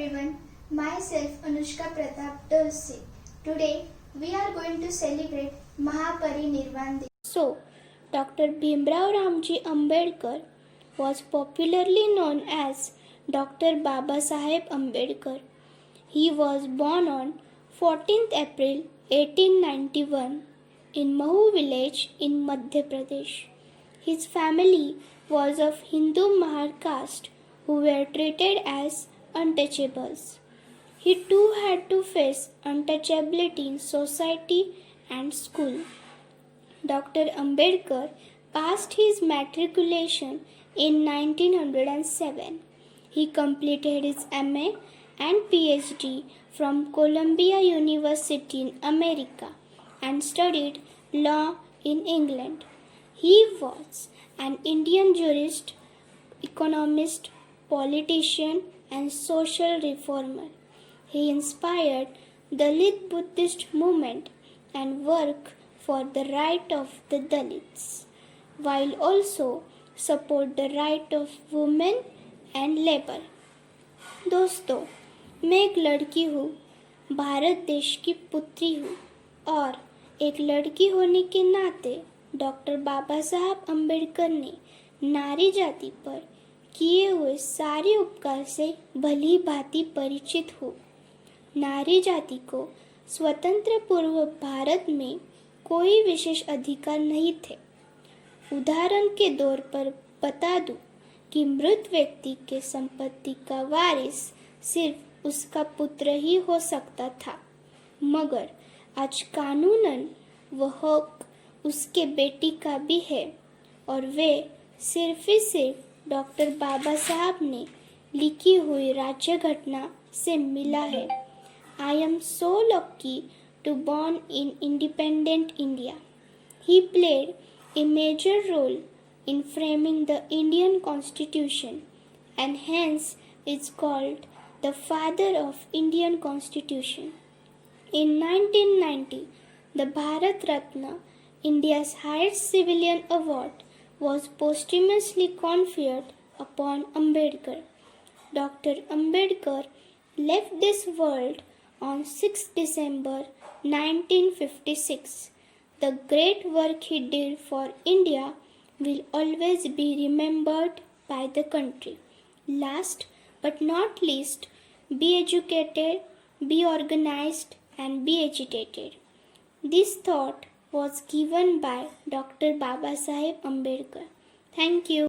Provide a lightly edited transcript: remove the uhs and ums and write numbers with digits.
everyone, myself Anushka Pratap Dose. Today we are going to celebrate Mahaparinirvan Day. So, Dr. Bhimrao Ramji Ambedkar was popularly known as Dr. Babasaheb Ambedkar. He was born on 14th April 1891 in Mahu village in Madhya Pradesh. His family was of Hindu Mahar caste who were treated as untouchables. He too had to face untouchability in society and school. Dr. Ambedkar passed his matriculation in 1907. He completed his MA and PhD from Columbia University in America and studied law in England. He was an Indian jurist, economist, politician, and social reformer. He inspired the Dalit Buddhist movement and worked for the right of the Dalits, while also support the right of women and labor. दोस्तों, मैं एक लड़की हूँ, भारत देश की पुत्री हूँ और एक लड़की होने के नाते डॉक्टर बाबा साहब अम्बेडकर ने नारी जाति पर किए हुए सारे उपकार से भली भांति परिचित हूँ। नारी जाति को स्वतंत्र पूर्व भारत में कोई विशेष अधिकार नहीं थे। उदाहरण के तौर पर बता दूं कि मृत व्यक्ति के संपत्ति का वारिस सिर्फ उसका पुत्र ही हो सकता था, मगर आज कानूनन वह हक उसके बेटी का भी है और वे सिर्फ डॉक्टर बाबा साहब ने लिखी हुई राज्य घटना से मिला है। I am so lucky to born in independent India. He played a major role in framing the Indian Constitution and hence is called the father of Indian Constitution. In 1990, the Bharat Ratna, India's highest civilian award, was posthumously conferred upon Ambedkar. Dr. Ambedkar left this world on 6 December 1956. The great work he did for India will always be remembered by the country. Last but not least, be educated, be organized, and be agitated. This thought was given by Dr. Babasaheb Ambedkar. Thank you.